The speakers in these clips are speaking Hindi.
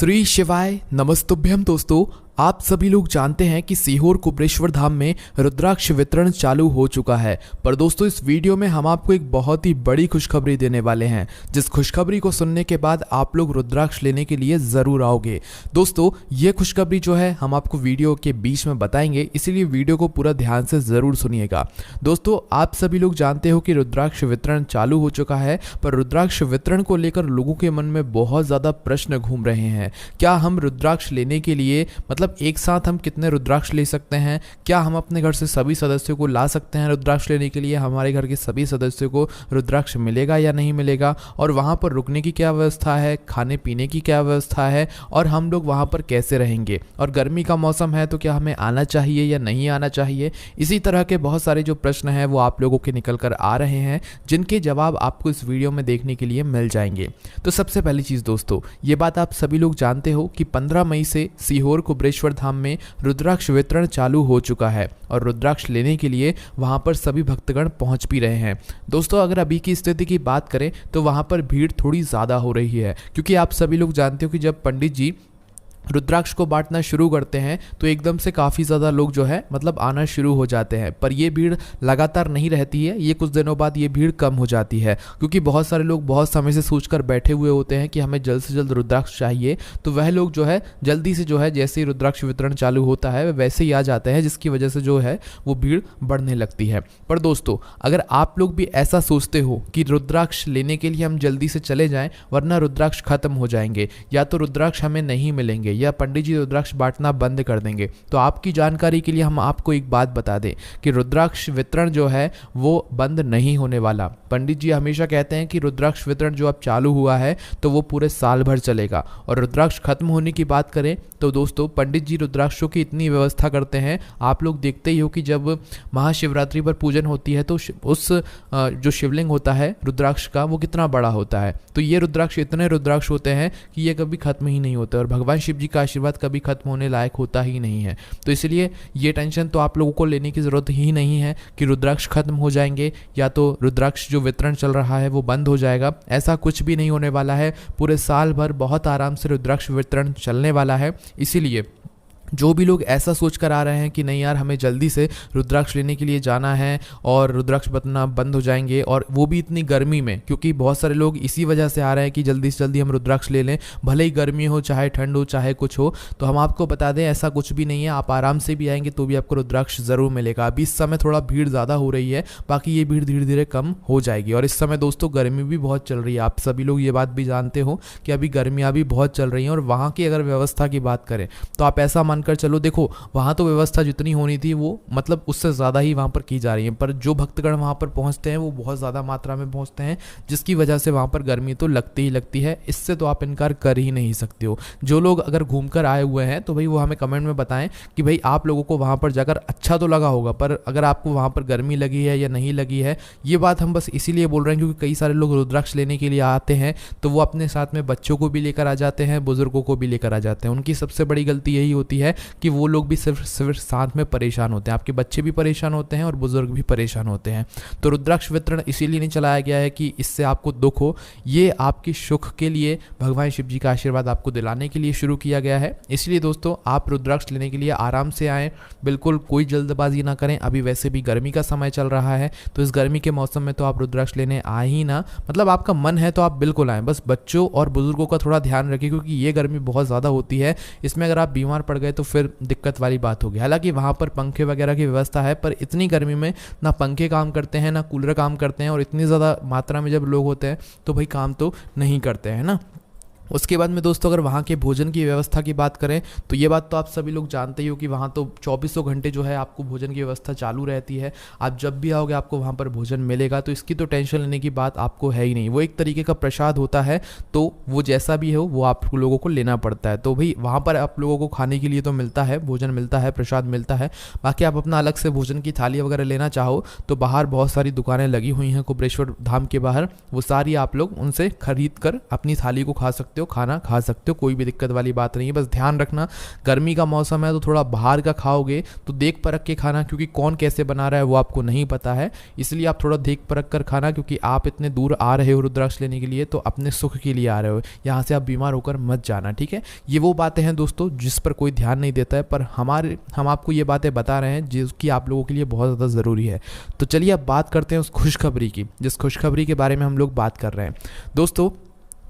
श्री शिवाय नमस्तुभ्यम। दोस्तों, आप सभी लोग जानते हैं कि सीहोर कुबरेश्वर धाम में रुद्राक्ष वितरण चालू हो चुका है। पर दोस्तों, इस वीडियो में हम आपको एक बहुत ही बड़ी खुशखबरी देने वाले हैं, जिस खुशखबरी को सुनने के बाद आप लोग रुद्राक्ष लेने के लिए ज़रूर आओगे। दोस्तों, ये खुशखबरी जो है हम आपको वीडियो के बीच में बताएंगे, इसीलिए वीडियो को पूरा ध्यान से ज़रूर सुनिएगा। दोस्तों, आप सभी लोग जानते हो कि रुद्राक्ष वितरण चालू हो चुका है, पर रुद्राक्ष वितरण को लेकर लोगों के मन में बहुत ज़्यादा प्रश्न घूम रहे हैं। क्या हम रुद्राक्ष लेने के लिए एक साथ हम कितने रुद्राक्ष ले सकते हैं? क्या हम अपने घर से सभी सदस्यों को ला सकते हैं रुद्राक्ष लेने के लिए? हमारे घर के सभी सदस्यों को रुद्राक्ष मिलेगा या नहीं मिलेगा? और वहाँ पर रुकने की क्या व्यवस्था है, खाने पीने की क्या व्यवस्था है, और हम लोग वहाँ पर कैसे रहेंगे? और गर्मी का मौसम है तो क्या हमें आना चाहिए या नहीं आना चाहिए? इसी तरह के बहुत सारे जो प्रश्न हैं वो आप लोगों के निकल कर आ रहे हैं, जिनके जवाब आपको इस वीडियो में देखने के लिए मिल जाएंगे। तो सबसे पहली चीज़ दोस्तों, ये बात आप सभी लोग जानते हो कि 15 मई से सीहोर कुबरेश्वर धाम में रुद्राक्ष वितरण चालू हो चुका है और रुद्राक्ष लेने के लिए वहां पर सभी भक्तगण पहुंच भी रहे हैं। दोस्तों, अगर अभी की स्थिति की बात करें तो वहां पर भीड़ थोड़ी ज़्यादा हो रही है, क्योंकि आप सभी लोग जानते हो कि जब पंडित जी रुद्राक्ष को बांटना शुरू करते हैं तो एकदम से काफ़ी ज़्यादा लोग जो है आना शुरू हो जाते हैं। पर ये भीड़ लगातार नहीं रहती है, ये कुछ दिनों बाद ये भीड़ कम हो जाती है, क्योंकि बहुत सारे लोग बहुत समय से सोचकर बैठे हुए होते हैं कि हमें जल्द से जल्द रुद्राक्ष चाहिए। तो वह लोग जो है जल्दी से जैसे ही रुद्राक्ष वितरण चालू होता है वैसे ही आ जाते हैं, जिसकी वजह से जो है वो भीड़ बढ़ने लगती है। पर दोस्तों, अगर आप लोग भी ऐसा सोचते हो कि रुद्राक्ष लेने के लिए हम जल्दी से चले जाएं वरना रुद्राक्ष खत्म हो जाएंगे या तो रुद्राक्ष हमें नहीं मिलेंगे या पंडित जी रुद्राक्ष बांटना बंद कर देंगे, तो आपकी जानकारी के लिए हम आपको एक बात बता दें कि रुद्राक्ष वितरण जो है वो बंद नहीं होने वाला। पंडित जी हमेशा कहते हैं कि रुद्राक्ष वितरण जो अब चालू हुआ है तो वो पूरे साल भर चलेगा। और रुद्राक्ष खत्म होने की बात करें तो दोस्तों, पंडित जी रुद्राक्षों की इतनी व्यवस्था करते हैं, आप लोग देखते ही हो कि जब महाशिवरात्रि पर पूजन होती है तो उस जो शिवलिंग होता है रुद्राक्ष का वो कितना बड़ा होता है। तो ये रुद्राक्ष इतने रुद्राक्ष होते हैं कि ये कभी खत्म ही नहीं होते और भगवान शिव जी का आशीर्वाद कभी खत्म होने लायक होता ही नहीं है। तो इसलिए ये टेंशन तो आप लोगों को लेने की ज़रूरत ही नहीं है कि रुद्राक्ष खत्म हो जाएंगे या तो रुद्राक्ष जो वितरण चल रहा है वो बंद हो जाएगा। ऐसा कुछ भी नहीं होने वाला है। पूरे साल भर बहुत आराम से रुद्राक्ष वितरण चलने वाला है। इसीलिए जो भी लोग ऐसा सोच कर आ रहे हैं कि नहीं यार हमें जल्दी से रुद्राक्ष लेने के लिए जाना है और रुद्राक्ष बतना बंद हो जाएंगे, और वो भी इतनी गर्मी में, क्योंकि बहुत सारे लोग इसी वजह से आ रहे हैं कि जल्दी से जल्दी हम रुद्राक्ष ले लें, भले ही गर्मी हो चाहे ठंड हो चाहे कुछ हो। तो हम आपको बता दें ऐसा कुछ भी नहीं है, आप आराम से भी आएंगे तो भी आपको रुद्राक्ष ज़रूर मिलेगा। अभी इस समय थोड़ा भीड़ ज़्यादा हो रही है, बाकी ये भीड़ धीरे धीरे कम हो जाएगी। और इस समय दोस्तों गर्मी भी बहुत चल रही है, आप सभी लोग ये बात भी जानते हो कि अभी गर्मियाँ भी बहुत चल रही हैं। और वहाँ की अगर व्यवस्था की बात करें तो आप ऐसा मानकर चलो, देखो वहाँ तो व्यवस्था जितनी होनी थी वो उससे ज़्यादा ही वहाँ पर की जा रही है, पर जो भक्तगण वहाँ पर पहुँचते हैं वो बहुत ज़्यादा मात्रा में पहुँचते हैं, जिसकी वजह से वहाँ पर गर्मी तो लगती ही लगती है। इससे तो आप इनकार कर ही नहीं सकते हो। जो लोग अगर घूम कर आए हुए हैं तो भाई वो हमें कमेंट में बताएं कि भाई आप लोगों को वहाँ पर जाकर अच्छा तो लगा होगा, पर अगर आपको वहाँ पर गर्मी लगी है या नहीं लगी है। ये बात हम बस इसीलिए बोल रहे हैं क्योंकि कई सारे लोग रुद्राक्ष लेने के लिए आते हैं तो वो अपने साथ में बच्चों को भी लेकर आ जाते हैं, बुजुर्गों को भी लेकर आ जाते हैं। उनकी सबसे बड़ी गलती यही होती है कि वो लोग भी सिर्फ साथ में परेशान होते हैं। आपके बच्चे भी परेशान होते हैं और बुजुर्ग भी परेशान होते हैं। तो रुद्राक्ष वितरण इसीलिए नहीं चलाया गया है कि इससे आपको दुख हो, ये आपके सुख के लिए, भगवान शिव जी का आशीर्वाद आपको दिलाने के लिए शुरू किया गया है। इसलिए दोस्तों, आप रुद्राक्ष लेने के लिए आराम से आएँ, बिल्कुल कोई जल्दबाजी ना करें। अभी वैसे भी गर्मी का समय चल रहा है, तो इस गर्मी के मौसम में तो आप रुद्राक्ष लेने आए ही ना, आपका मन है तो आप बिल्कुल आएँ। बस बच्चों और बुजुर्गों का थोड़ा ध्यान रखिए, क्योंकि ये गर्मी बहुत ज़्यादा होती है। इसमें अगर आप बीमार पड़ गए तो फिर दिक्कत वाली बात होगी। हालांकि वहाँ पर पंखे वगैरह की व्यवस्था है, पर इतनी गर्मी में ना पंखे काम करते हैं ना कूलर काम करते हैं, और इतनी ज़्यादा मात्रा में जब लोग होते हैं तो भाई काम तो नहीं करते हैं ना। उसके बाद में दोस्तों, अगर वहाँ के भोजन की व्यवस्था की बात करें तो ये बात तो आप सभी लोग जानते ही हो कि वहाँ तो 2400 घंटे जो है आपको भोजन की व्यवस्था चालू रहती है। आप जब भी आओगे आपको वहाँ पर भोजन मिलेगा, तो इसकी तो टेंशन लेने की बात आपको है ही नहीं। वो एक तरीके का प्रसाद होता है, तो वो जैसा भी हो वो आप लोगों को लेना पड़ता है। तो भाई वहाँ पर आप लोगों को खाने के लिए तो मिलता है, भोजन मिलता है, प्रसाद मिलता है। बाकी आप अपना अलग से भोजन की थाली वगैरह लेना चाहो तो बाहर बहुत सारी दुकानें लगी हुई हैं कुबरेश्वर धाम के बाहर, वो सारी आप लोग उनसे खरीद कर अपनी थाली को खा सकते सकते हो, खाना खा सकते हो, कोई भी दिक्कत वाली बात नहीं है। बस ध्यान रखना गर्मी का मौसम है तो थोड़ा बाहर का खाओगे तो देख परख के खाना, क्योंकि कौन कैसे बना रहा है वो आपको नहीं पता है, इसलिए आप थोड़ा देख परख कर खाना, क्योंकि आप इतने दूर आ रहे हो रुद्राक्ष लेने के लिए तो अपने सुख के लिए आ रहे हो, यहाँ से आप बीमार होकर मत जाना, ठीक है। ये वो बातें हैं दोस्तों जिस पर कोई ध्यान नहीं देता है, पर हम आपको ये बातें बता रहे हैं जिसकी आप लोगों के लिए बहुत ज़्यादा ज़रूरी है। तो चलिए अब बात करते हैं उस खुशखबरी की, जिस खुशखबरी के बारे में हम लोग बात कर रहे हैं। दोस्तों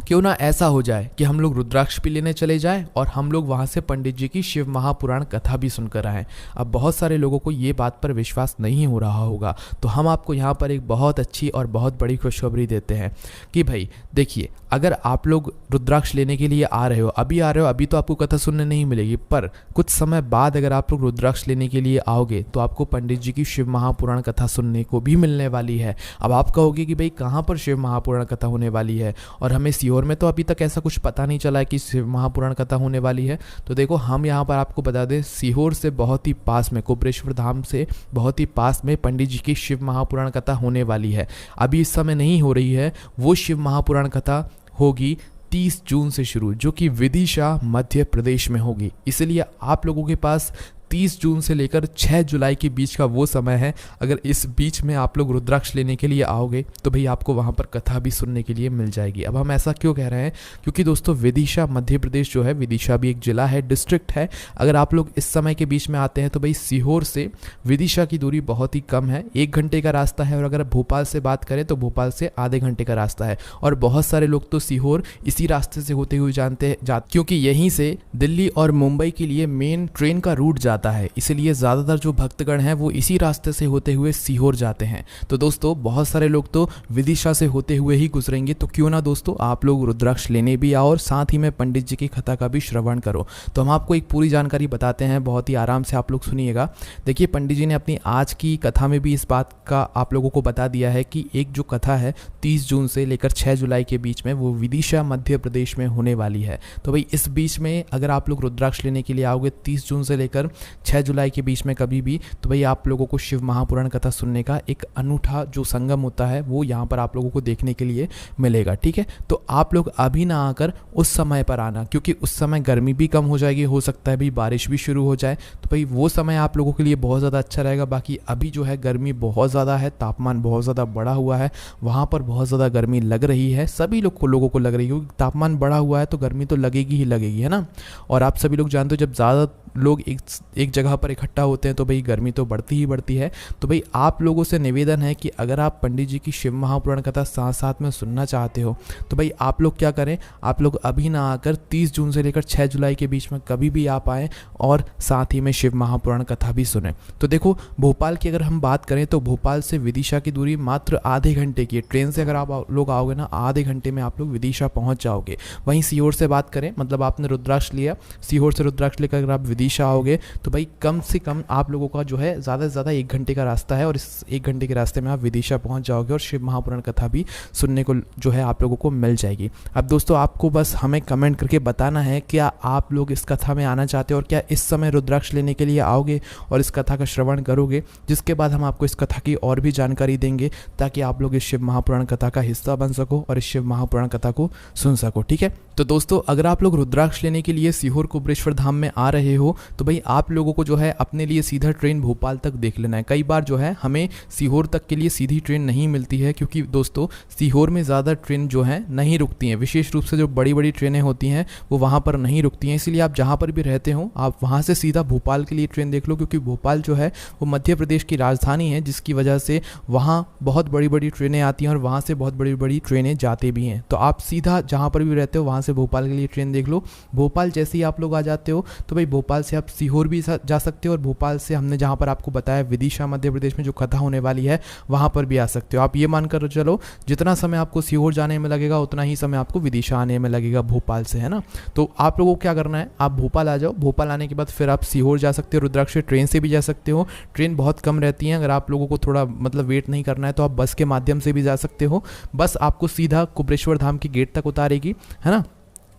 क्यों ना ऐसा हो जाए कि हम लोग रुद्राक्ष भी लेने चले जाएं और हम लोग वहाँ से पंडित जी की शिव महापुराण कथा भी सुनकर आएँ। अब बहुत सारे लोगों को ये बात पर विश्वास नहीं हो रहा होगा, तो हम आपको यहाँ पर एक बहुत अच्छी और बहुत बड़ी खुशखबरी देते हैं कि भाई देखिए, अगर आप लोग रुद्राक्ष लेने के लिए आ रहे हो, अभी तो आपको कथा सुनने नहीं मिलेगी, पर कुछ समय बाद अगर आप लोग रुद्राक्ष लेने के लिए आओगे तो आपको पंडित जी की शिव महापुराण कथा सुनने को भी मिलने वाली है। अब आप कहोगे कि भाई कहाँ पर शिव महापुराण कथा होने वाली है, और हमें सीहोर में तो अभी तक ऐसा कुछ पता नहीं चला है कि शिव महापुराण कथा होने वाली है। तो देखो हम यहाँ पर आपको बता दें, सीहोर से बहुत ही पास में, कुबरेश्वर धाम से बहुत ही पास में पंडित जी की शिव महापुराण कथा होने वाली है। अभी इस समय नहीं हो रही है, वो शिव महापुराण कथा होगी 30 जून से शुरू, जो कि विदिशा मध्य प्रदेश में होगी। इसलिए आप लोगों के पास 30 जून से लेकर 6 जुलाई के बीच का वो समय है। अगर इस बीच में आप लोग रुद्राक्ष लेने के लिए आओगे तो भाई आपको वहाँ पर कथा भी सुनने के लिए मिल जाएगी। अब हम ऐसा क्यों कह रहे हैं, क्योंकि दोस्तों विदिशा मध्य प्रदेश जो है, विदिशा भी एक जिला है, डिस्ट्रिक्ट है। अगर आप लोग इस समय के बीच में आते हैं तो भाई सीहोर से विदिशा की दूरी बहुत ही कम है, 1 घंटे का रास्ता है। और अगर भोपाल से बात करें तो भोपाल से आधे घंटे का रास्ता है। और बहुत सारे लोग तो सीहोर इसी रास्ते से होते हुए क्योंकि यहीं से दिल्ली और मुंबई के लिए मेन ट्रेन का रूट जाता है, इसलिए ज़्यादातर जो भक्तगण हैं वो इसी रास्ते से होते हुए सीहोर जाते हैं। तो दोस्तों बहुत सारे लोग तो विदिशा से होते हुए ही गुजरेंगे, तो क्यों ना दोस्तों आप लोग रुद्राक्ष लेने भी आओ और साथ ही में पंडित जी की कथा का भी श्रवण करो। तो हम आपको एक पूरी जानकारी बताते हैं, बहुत ही आराम से आप लोग सुनिएगा। देखिए पंडित जी ने अपनी आज की कथा में भी इस बात का आप लोगों को बता दिया है कि एक जो कथा है 30 जून से लेकर 6 जुलाई के बीच में वो विदिशा मध्य प्रदेश में होने वाली है। तो भाई इस बीच में अगर आप लोग रुद्राक्ष लेने के लिए आओगे 30 जून से लेकर 6 जुलाई के बीच में कभी भी, तो भाई आप लोगों को शिव महापुराण कथा सुनने का एक अनूठा जो संगम होता है वो यहाँ पर आप लोगों को देखने के लिए मिलेगा, ठीक है। तो आप लोग अभी ना आकर उस समय पर आना, क्योंकि उस समय गर्मी भी कम हो जाएगी, हो सकता है भाई बारिश भी शुरू हो जाए, तो भाई वो समय आप लोगों के लिए बहुत ज़्यादा अच्छा रहेगा। बाकी अभी जो है गर्मी बहुत ज़्यादा है, तापमान बहुत ज़्यादा बढ़ा हुआ है, वहाँ पर बहुत ज़्यादा गर्मी लग रही है, सभी लोगों को लग रही है, क्योंकि तापमान बढ़ा हुआ है तो गर्मी तो लगेगी ही लगेगी, है ना। और आप सभी लोग जानते हो जब ज़्यादा लोग एक जगह पर इकट्ठा होते हैं तो भाई गर्मी तो बढ़ती ही बढ़ती है। तो भाई आप लोगों से निवेदन है कि अगर आप पंडित जी की शिव महापुराण कथा साथ साथ में सुनना चाहते हो तो भाई आप लोग क्या करें, आप लोग अभी ना आकर 30 जून से लेकर 6 जुलाई के बीच में कभी भी आप आएँ और साथ ही में शिव महापुराण कथा भी सुने। तो देखो भोपाल की अगर हम बात करें तो भोपाल से विदिशा की दूरी मात्र आधे घंटे की है। ट्रेन से अगर आप लोग आओगे ना, आधे घंटे में आप लोग विदिशा पहुँच जाओगे। वहीं सीहोर से बात करें, मतलब आपने रुद्राक्ष लिया, सीहोर से रुद्राक्ष लेकर अगर आप विदिशा आओगे तो भाई कम से कम आप लोगों का जो है ज़्यादा से ज़्यादा 1 घंटे का रास्ता है, और इस 1 घंटे के रास्ते में आप विदिशा पहुंच जाओगे और शिव महापुराण कथा भी सुनने को जो है आप लोगों को मिल जाएगी। अब दोस्तों आपको बस हमें कमेंट करके बताना है क्या आप लोग इस कथा में आना चाहते हो और क्या इस समय रुद्राक्ष लेने के लिए आओगे और इस कथा का श्रवण करोगे, जिसके बाद हम आपको इस कथा की और भी जानकारी देंगे ताकि आप लोग इस शिव महापुराण कथा का हिस्सा बन सको और इस शिव महापुराण कथा को सुन सको, ठीक है। तो दोस्तों अगर आप लोग रुद्राक्ष लेने के लिए सीहोर कुबरेश्वर धाम में आ रहे हो तो भाई आप लोगों को जो है अपने लिए सीधा ट्रेन भोपाल तक देख लेना है। कई बार जो है हमें सीहोर तक के लिए सीधी ट्रेन नहीं मिलती है, क्योंकि दोस्तों सीहोर में ज़्यादा ट्रेन जो है नहीं रुकती हैं, विशेष रूप से जो बड़ी बड़ी ट्रेनें होती हैं वो वहाँ पर नहीं रुकती हैं। इसलिए आप जहाँ पर भी रहते हो आप वहाँ से सीधा भोपाल के लिए ट्रेन देख लो, क्योंकि भोपाल जो है वो मध्य प्रदेश की राजधानी है, जिसकी वजह से वहाँ बहुत बड़ी बड़ी ट्रेनें आती हैं और वहाँ से बहुत बड़ी बड़ी ट्रेनें जाते भी हैं। तो आप सीधा जहाँ पर भी रहते हो वहाँ से भोपाल के लिए ट्रेन देख लो। भोपाल जैसे ही आप लोग आ जाते हो तो भाई भोपाल से आप सीहोर भी जा सकते हो, और भोपाल से हमने जहाँ पर आपको बताया विदिशा मध्य प्रदेश में जो कथा होने वाली है वहाँ पर भी आ सकते हो। आप ये मानकर चलो जितना समय आपको सीहोर जाने में लगेगा उतना ही समय आपको विदिशा आने में लगेगा भोपाल से, है ना। तो आप लोगों को क्या करना है, आप भोपाल आ जाओ, भोपाल आने के बाद फिर आप सीहोर जा सकते हो, रुद्राक्ष ट्रेन से भी जा सकते हो। ट्रेन बहुत कम रहती है, अगर आप लोगों को थोड़ा मतलब वेट नहीं करना है तो आप बस के माध्यम से भी जा सकते हो। बस आपको सीधा कुबरेश्वर धाम की गेट तक उतारेगी, है ना।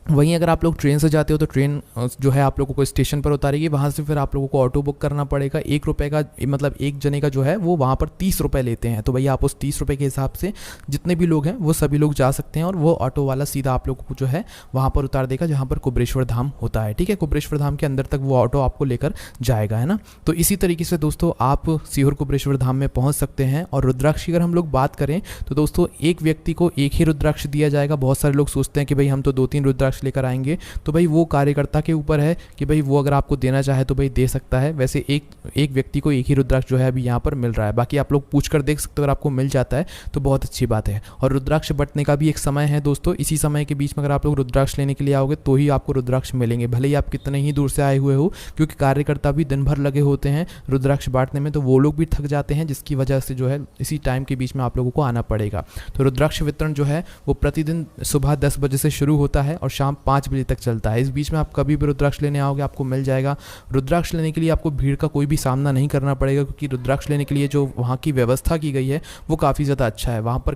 वहीं अगर आप लोग ट्रेन से जाते हो तो ट्रेन जो है आप लोगों को स्टेशन पर उतारेगी, वहाँ से फिर आप लोगों को ऑटो बुक करना पड़ेगा। 1 रुपये का मतलब एक जने का जो है वो वहाँ पर 30 रुपये लेते हैं। तो भैया आप उस 30 रुपये के हिसाब से जितने भी लोग हैं वो सभी लोग जा सकते हैं, और वो ऑटो वाला सीधा आप लोगों को जो है वहाँ पर उतार देगा जहाँ पर कुबरेश्वर धाम होता है। ठीक है, कुबरेश्वर धाम के अंदर तक वो ऑटो आपको लेकर जाएगा, है ना। तो इसी तरीके से दोस्तों आप सीहोर कुबरेश्वर धाम में पहुँच सकते हैं। और रुद्राक्ष की अगर हम लोग बात करें तो दोस्तों एक व्यक्ति को एक ही रुद्राक्ष दिया जाएगा। बहुत सारे लोग सोचते हैं कि भाई हम तो 2-3 रुद्राक्ष लेकर आएंगे, तो भाई वो कार्यकर्ता के ऊपर है कि भाई वो अगर आपको देना चाहे तो भाई दे सकता है। वैसे एक व्यक्ति को एक ही रुद्राक्ष जो है अभी यहाँ पर मिल रहा है, बाकी आप लोग पूछ कर देख सकते हो। अगर आपको मिल जाता है तो बहुत अच्छी बात है। और रुद्राक्ष बंटने का भी एक समय है दोस्तों, इसी समय के बीच में अगर आप लोग रुद्राक्ष लेने के लिए आओगे तो ही आपको रुद्राक्ष मिलेंगे, भले ही आप कितने ही दूर से आए हुए हो, क्योंकि कार्यकर्ता भी दिन भर लगे होते हैं रुद्राक्ष बांटने में, तो वो लोग भी थक जाते हैं, जिसकी वजह से जो है इसी टाइम के बीच में आप लोगों को आना पड़ेगा। तो रुद्राक्ष वितरण जो है वो प्रतिदिन सुबह 10 बजे से शुरू होता है और शाम 5 बजे तक चलता है। इस बीच में आप कभी भी रुद्राक्ष लेने आओगे आपको मिल जाएगा। रुद्राक्ष लेने के लिए आपको भीड़ का कोई भी सामना नहीं करना पड़ेगा, क्योंकि रुद्राक्ष लेने के लिए जो वहाँ की व्यवस्था की गई है वो काफ़ी ज़्यादा अच्छा है। वहाँ पर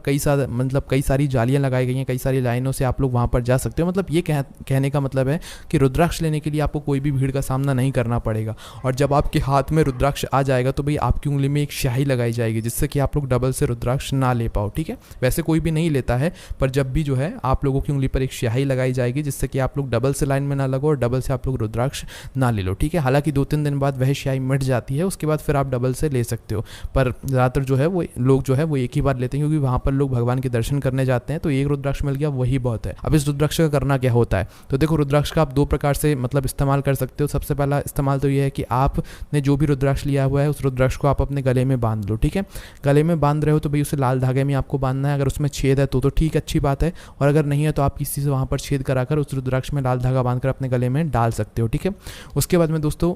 कई सारी जालियाँ लगाई गई हैं, कई सारी लाइनों से आप लोग वहाँ पर जा सकते हो। मतलब ये कहने का मतलब है कि रुद्राक्ष लेने के लिए आपको कोई भी भीड़ का सामना नहीं करना पड़ेगा। और जब आपके हाथ में रुद्राक्ष आ जाएगा तो भाई आपकी उंगली में एक स्याही लगाई जाएगी, जिससे कि आप लोग डबल से रुद्राक्ष ना ले पाओ। ठीक है, वैसे कोई भी नहीं लेता है, पर जब भी जो है आप लोगों की उंगली पर एक स्याही लगाई जाएगी, जिससे कि आप लोग डबल से लाइन में ना लगो और डबल से आप लोग रुद्राक्ष ना ले लो। ठीक है, हालांकि 2-3 दिन बाद वह स्याही मिट जाती है, उसके बाद फिर आप डबल से ले सकते हो, पर ज़्यादातर जो है वो लोग जो है वो एक ही बार लेते हैं, क्योंकि वहाँ पर लोग भगवान के दर्शन करने जाते हैं। तो एक रुद्राक्ष मिल गया वही बहुत है। अब इस रुद्राक्ष का करना क्या होता है, तो देखो रुद्राक्ष का आप 2 प्रकार से मतलब इस्तेमाल कर सकते हो। सबसे पहला इस्तेमाल तो ये है कि आपने जो भी रुद्राक्ष लिया हुआ है उस रुद्राक्ष को आप अपने गले में बांध लो। ठीक है, गले में बांध रहे हो तो भाई उसे लाल धागे में आपको बांधना है। अगर उसमें छेद है तो ठीक, अच्छी बात है, और अगर नहीं है तो आप किसी से वहाँ पर छेद कराकर उस रुद्राक्ष में लाल धागा बांधकर अपने गले में डाल सकते हो। ठीक है, उसके बाद में दोस्तों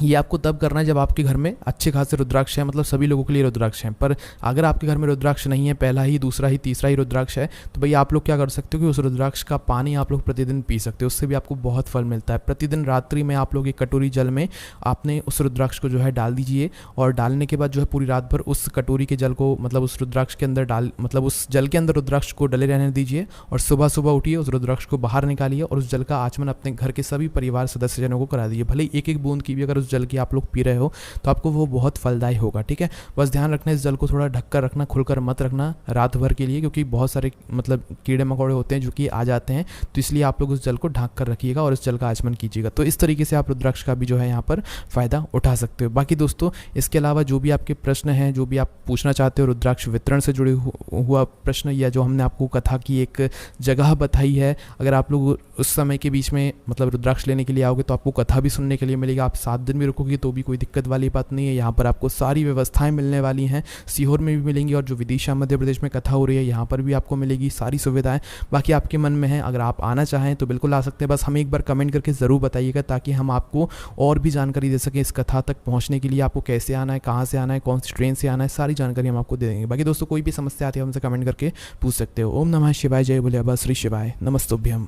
ये आपको तब करना है जब आपके घर में अच्छे खासे रुद्राक्ष हैं, मतलब सभी लोगों के लिए रुद्राक्ष हैं। पर अगर आपके घर में रुद्राक्ष नहीं है, पहला ही, दूसरा ही, तीसरा ही रुद्राक्ष है, तो भाई आप लोग क्या कर सकते हो कि उस रुद्राक्ष का पानी आप लोग प्रतिदिन पी सकते हो, उससे भी आपको बहुत फल मिलता है। प्रतिदिन रात्रि में आप लोग एक कटोरी जल में आपने उस रुद्राक्ष को जो है डाल दीजिए, और डालने के बाद जो है पूरी रात भर उस कटोरी के जल को मतलब उस रुद्राक्ष के अंदर मतलब उस जल के अंदर रुद्राक्ष को डले रहने दीजिए, और सुबह सुबह उठिए, उस रुद्राक्ष को बाहर निकालिए और उस जल का आचमन अपने घर के सभी परिवार सदस्यजनों को करा दीजिए। भले एक एक बूंद की भी अगर उस जल की आप लोग पी रहे हो तो आपको वो बहुत फलदायी होगा। ठीक है, बस ध्यान रखना इस जल को थोड़ा ढककर रखना, खुलकर मत रखना रात भर के लिए, क्योंकि बहुत सारे मतलब कीड़े मकोड़े होते हैं जो कि आ जाते हैं, तो इसलिए आप लोग उस जल को ढक कर रखिएगा और इस जल का आचमन कीजिएगा। तो इस तरीके से आप रुद्राक्ष का भी जो है यहाँ पर फ़ायदा उठा सकते हो। बाकी दोस्तों इसके अलावा जो भी आपके प्रश्न हैं, जो भी आप पूछना चाहते हो रुद्राक्ष वितरण से जुड़े हुआ प्रश्न, या जो हमने आपको कथा की एक जगह बताई है, अगर आप लोग उस समय के बीच में मतलब रुद्राक्ष लेने के लिए आओगे तो आपको कथा भी सुनने के लिए मिलेगी। आप 7 दिन भी रुकोगे तो भी कोई दिक्कत वाली बात नहीं है। यहाँ पर आपको सारी व्यवस्थाएं मिलने वाली हैं, सीहोर में भी मिलेंगी, और जो विदिशा मध्य प्रदेश में कथा हो रही है यहाँ पर भी आपको मिलेगी सारी सुविधाएं। बाकी आपके मन में है, अगर आप आना चाहें तो बिल्कुल आ सकते हैं, बस हमें एक बार कमेंट करके ज़रूर बताइएगा, ताकि हम आपको और भी जानकारी दे सकें इस कथा तक पहुँचने के लिए। आपको कैसे आना है, कहाँ से आना है, कौन सी ट्रेन से आना है, सारी जानकारी हम आपको दे देंगे। बाकी दोस्तों कोई भी समस्या आती है हमसे कमेंट करके पूछ सकते हो। ओम नमः शिवाय, जय बोले बाबा श्री शिवाय, नमस्तुभ्यम।